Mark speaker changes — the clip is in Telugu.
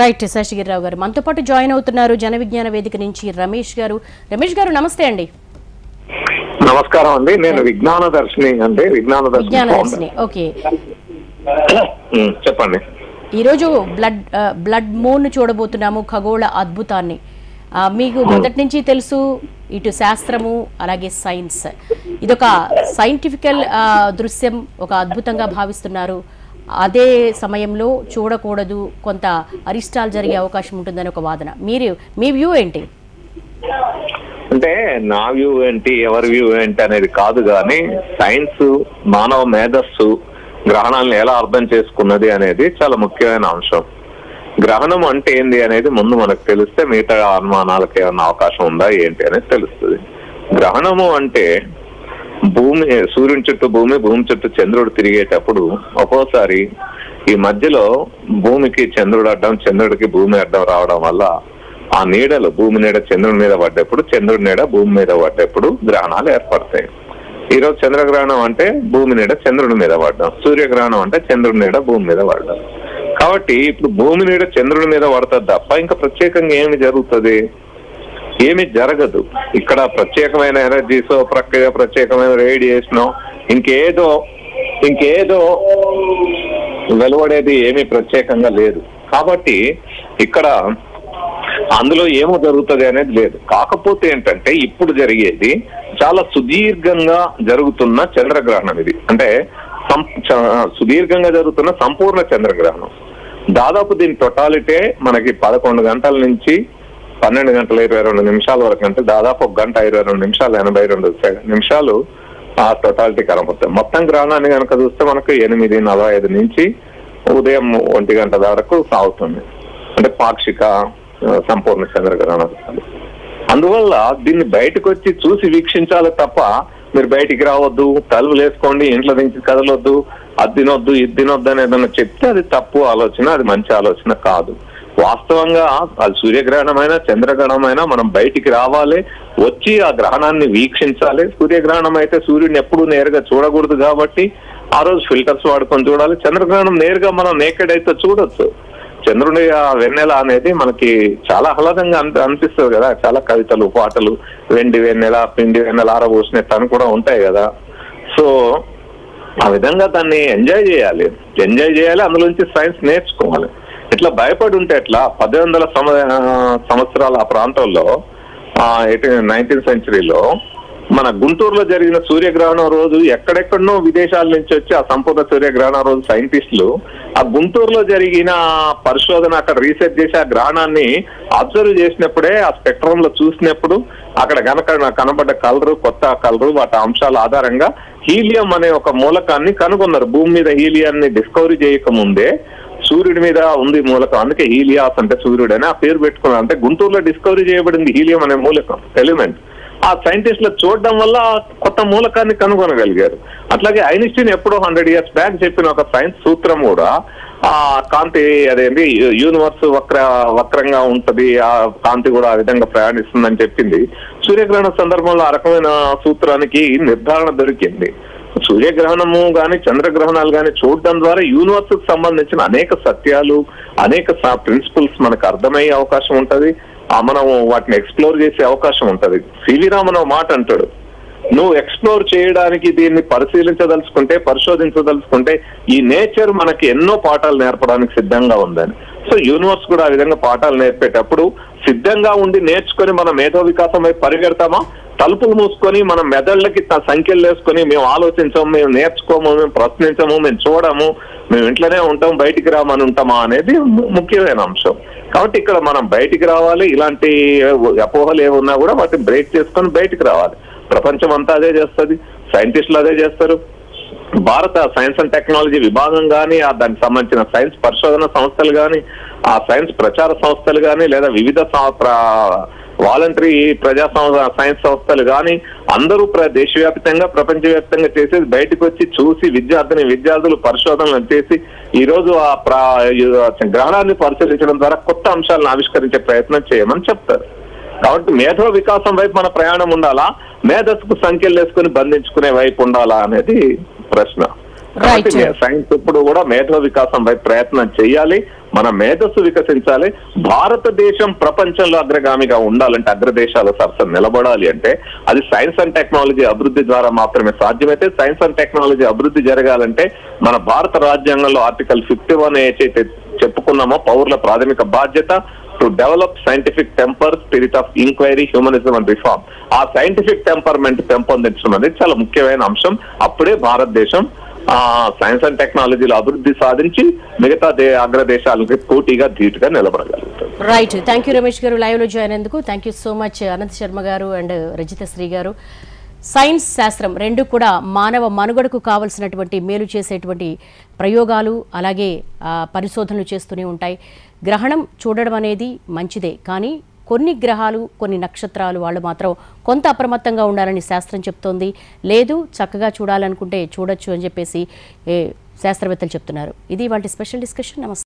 Speaker 1: రైట్ శేషగిరిరావు గారు మనతో పాటు జాయిన్ అవుతున్నారు జన విజ్ఞాన వేదిక నుంచి రమేష్ గారు. రమేష్ గారు నమస్తే అండి.
Speaker 2: నమస్కారం అండి. నేను విజ్ఞాన దర్శిని అంటే విజ్ఞాన దర్శిని.
Speaker 1: ఓకే,
Speaker 2: చెప్పండి.
Speaker 1: ఈరోజు బ్లడ్ మూన్ చూడబోతున్నాము, ఖగోళ అద్భుతాన్ని. మీకు మొదటి నుంచి తెలుసు, ఇటు శాస్త్రము అలాగే సైన్స్, ఇదొక సైంటిఫికల్ దృశ్యం, ఒక అద్భుతంగా భావిస్తున్నారు. అదే సమయంలో చూడకూడదు, కొంత అరిష్టాలు జరిగే అవకాశం ఉంటుందని ఒక వాదన. మీ వ్యూ ఏంటి?
Speaker 2: అంటే నా వ్యూ ఏంటి, ఎవరి వ్యూ ఏంటి అనేది కాదు, కానీ సైన్స్ మానవ మేధస్సు గ్రహణాలను ఎలా అర్థం చేసుకున్నది అనేది చాలా ముఖ్యమైన అంశం. గ్రహణం అంటే ఏంది అనేది ముందు మనకు తెలిస్తే మిగతా అనుమానాలకు ఏమన్నా అవకాశం ఉందా ఏంటి అనేది తెలుస్తుంది. గ్రహణము అంటే సూర్యుని చుట్టూ భూమి చుట్టూ చంద్రుడు తిరిగేటప్పుడు ఒక్కోసారి ఈ మధ్యలో భూమికి చంద్రుడు అడ్డం, చంద్రుడికి భూమి అడ్డం రావడం వల్ల ఆ నీడలు, భూమి నీడ చంద్రుడి మీద పడ్డప్పుడు, చంద్రుడి నీడ భూమి మీద పడ్డప్పుడు గ్రహణాలు ఏర్పడతాయి. ఈరోజు చంద్రగ్రహణం అంటే భూమి నీడ చంద్రుడి మీద పడ్డం, సూర్యగ్రహణం అంటే చంద్రుడి నీడ భూమి మీద పడ్డం. కాబట్టి ఇప్పుడు భూమి నీడ చంద్రుడి మీద పడుతుంది తప్ప ఇంకా ప్రత్యేకంగా ఏమి జరుగుతుంది? ఏమి జరగదు. ఇక్కడ ప్రత్యేకమైన ఎనర్జీసో, ప్రత్యేకమైన రేడియేషనో, ఇంకేదో వెలువడేది ఏమీ ప్రత్యేకంగా లేదు. కాబట్టి ఇక్కడ అందులో ఏమో జరుగుతుంది అనేది లేదు. కాకపోతే ఏంటంటే ఇప్పుడు జరిగేది చాలా సుదీర్ఘంగా జరుగుతున్న చంద్రగ్రహణం. ఇది అంటే సుదీర్ఘంగా జరుగుతున్న సంపూర్ణ చంద్రగ్రహణం. దాదాపు దీని టోటాలిటీ మనకి 11 గంటల నుంచి 12 గంటల 22 నిమిషాల వరకు, అంటే దాదాపు 1 గంట 22 నిమిషాలు 82 నిమిషాలు ఆ టోటాలిటీ కనబడుతుంది. మొత్తం గ్రహణాన్ని కనుక చూస్తే మనకు 8:45 నుంచి ఉదయం 1 గంట వరకు సాగుతుంది. అంటే పాక్షిక సంపూర్ణ చంద్రగ్రహణం. అందువల్ల దీన్ని బయటకు వచ్చి చూసి వీక్షించాలి తప్ప మీరు బయటికి రావద్దు, తలుపులు వేసుకోండి, ఇంట్లో నుంచి కదలొద్దు, అది తినొద్దు, ఇది తినొద్దు అని ఏదన్నా చెప్తే అది తప్పు ఆలోచన, అది మంచి ఆలోచన కాదు. వాస్తవంగా అది సూర్యగ్రహణమైనా చంద్రగ్రహణమైనా మనం బయటికి రావాలి, వచ్చి ఆ గ్రహణాన్ని వీక్షించాలి. సూర్యగ్రహణం అయితే సూర్యుడిని ఎప్పుడు నేరుగా చూడకూడదు కాబట్టి ఆ రోజు ఫిల్టర్స్ వాడుకొని చూడాలి. చంద్రగ్రహణం నేరుగా మనం నేకెడ్ అయితే చూడొచ్చు. చంద్రుడి ఆ వెన్నెల అనేది మనకి చాలా ఆహ్లాదంగా అనిపిస్తుంది కదా. చాలా కవితలు, పాటలు, వెండి వెన్నెల, పిండి వెన్నెల ఆరబోసినట్టు అని కూడా ఉంటాయి కదా. సో ఆ విధంగా దాన్ని ఎంజాయ్ చేయాలి, అందులోంచి సైన్స్ నేర్చుకోవాలి. ఇట్లా భయపడి ఉంటే ఎట్లా? 1800 సంవత్సరాల ఆ ప్రాంతంలో 19th సెంచరీలో మన గుంటూరులో జరిగిన సూర్యగ్రహణం రోజు ఎక్కడెక్కడనో విదేశాల నుంచి వచ్చి ఆ సంపూర్ణ సూర్యగ్రహణం రోజు సైంటిస్టులు ఆ గుంటూరులో జరిగిన పరిశోధన, అక్కడ రీసెర్చ్ చేసి ఆ గ్రహణాన్ని అబ్జర్వ్ చేసినప్పుడే, ఆ స్పెక్ట్రమ్ లో చూసినప్పుడు అక్కడ కనబడ్డ కలరు, కొత్త కలరు, వాటి అంశాల ఆధారంగా హీలియం అనే ఒక మూలకాన్ని కనుగొన్నారు. భూమి మీద హీలియాన్ని డిస్కవరీ చేయక ముందే సూర్యుడి మీద ఉంది మూలకం, అందుకే హీలియాస్ అంటే సూర్యుడు అని ఆ పేరు పెట్టుకున్నారు. అంటే గుంటూరులో డిస్కవరీ చేయబడింది హీలియం అనే మూలకం, ఎలిమెంట్. ఆ సైంటిస్టులు చూడడం వల్ల కొత్త మూలకాన్ని కనుగొనగలిగారు. అట్లాగే ఐన్స్టీన్ ఎప్పుడో 100 years బ్యాక్ చెప్పిన ఒక సైన్స్ సూత్రం కూడా, ఆ కాంతి అదేంటి యూనివర్స్ వక్రంగా ఉంటది, ఆ కాంతి కూడా ఆ విధంగా ప్రయాణిస్తుందని చెప్పింది. సూర్యగ్రహణ సందర్భంలో ఆ రకమైన సూత్రానికి నిర్ధారణ దొరికింది. సూర్యగ్రహణము గాని చంద్రగ్రహణాలు గాని చూడడం ద్వారా యూనివర్స్ కు సంబంధించిన అనేక సత్యాలు, అనేక ప్రిన్సిపల్స్ మనకు అర్థమయ్యే అవకాశం ఉంటది. మనం వాటిని ఎక్స్ప్లోర్ చేసే అవకాశం ఉంటది. సివి రామన్ మాట అంటాడు, నువ్వు ఎక్స్ప్లోర్ చేయడానికి, దీన్ని పరిశీలించదలుచుకుంటే, పరిశోధించదలుచుకుంటే ఈ నేచర్ మనకి ఎన్నో పాఠాలు నేర్పడానికి సిద్ధంగా ఉందని. సో యూనివర్స్ కూడా ఆ విధంగా పాఠాలు నేర్పేటప్పుడు సిద్ధంగా ఉండి నేర్చుకొని మన మేధో వికాసం వైపు పరిగెడతామా? తలుపులు మూసుకొని మన మెదళ్ళకి సంఖ్యలు వేసుకొని మేము ఆలోచించము, మేము నేర్చుకోము, మేము ప్రశ్నించము, మేము చూడము, మేము ఇంట్లోనే ఉంటాం, బయటికి రామని ఉంటామా అనేది ముఖ్యమైన అంశం. కాబట్టి ఇక్కడ మనం బయటికి రావాలి. ఇలాంటి అపోహలు ఏమున్నా కూడా వాటిని బ్రేక్ చేసుకొని బయటికి రావాలి. ప్రపంచం అంతా అదే చేస్తుంది, సైంటిస్టులు అదే చేస్తారు. భారత సైన్స్ అండ్ టెక్నాలజీ విభాగం కానీ, దానికి సంబంధించిన సైన్స్ పరిశోధన సంస్థలు కానీ, ఆ సైన్స్ ప్రచార సంస్థలు కానీ, లేదా వివిధ వాలంటరీ సైన్స్ సంస్థలు కానీ అందరూ దేశవ్యాప్తంగా, ప్రపంచవ్యాప్తంగా చేసేది బయటకు వచ్చి చూసి విద్యార్థులు పరిశోధనలు చేసి ఈ రోజు ఆ గ్రహణాన్ని పరిశీలించడం ద్వారా కొత్త అంశాలను ఆవిష్కరించే ప్రయత్నం చేయమని చెప్తారు. కాబట్టి మేధో వికాసం వైపు మన ప్రయాణం ఉండాలా, మేధస్సుకు సంఖ్యలు వేసుకుని బంధించుకునే వైపు ఉండాలా అనేది ప్రశ్న. సైన్స్ ఇప్పుడు కూడా మేధో వికాసం వైపు ప్రయత్నం చేయాలి. మన మేధస్సు వికసించాలి. భారతదేశం ప్రపంచంలో అగ్రగామిగా ఉండాలంటే, అగ్రదేశాల సరసన నిలబడాలి అంటే అది సైన్స్ అండ్ టెక్నాలజీ అభివృద్ధి ద్వారా మాత్రమే సాధ్యమైతే. సైన్స్ అండ్ టెక్నాలజీ అభివృద్ధి జరగాలంటే మన భారత రాజ్యాంగంలో ఆర్టికల్ 51 ఏదైతే చెప్పుకున్నామో, పౌరుల ప్రాథమిక బాధ్యత to develop scientific temper, spirit of enquiry, humanism and reform. ఆ సైంటిఫిక్ టెంపర్మెంట్ పెంపొందించడం అనేది చాలా ముఖ్యమైన అంశం. అప్పుడే భారతదేశం సైన్స్ అండ్ టెక్నాలజీలో అభివృద్ధి సాధించి మిగతా అగ్రదేశాలకి పోటీగా ధీటుగా నిలబడగలుగుతారు.
Speaker 1: రైట్. థ్యాంక్ యూ రమేష్ గారు, లైవ్ లో జాయిన్ అయ్యేందుకు. Thank you so much Anant Sharma గారు అండ్ రజిత శ్రీ గారు. సైన్స్, శాస్త్రం రెండు కూడా మానవ మనుగడకు కావలసినటువంటి మేలు చేసేటువంటి ప్రయోగాలు, అలాగే పరిశోధనలు చేస్తూనే ఉంటాయి. గ్రహణం చూడడం అనేది మంచిదే, కానీ కొన్ని గ్రహాలు, కొన్ని నక్షత్రాలు వాళ్ళు మాత్రం కొంత అప్రమత్తంగా ఉండాలని శాస్త్రం చెప్తోంది. లేదు, చక్కగా చూడాలనుకుంటే చూడొచ్చు అని చెప్పేసి శాస్త్రవేత్తలు చెప్తున్నారు. ఇది వాటి స్పెషల్ డిస్కషన్. నమస్తే.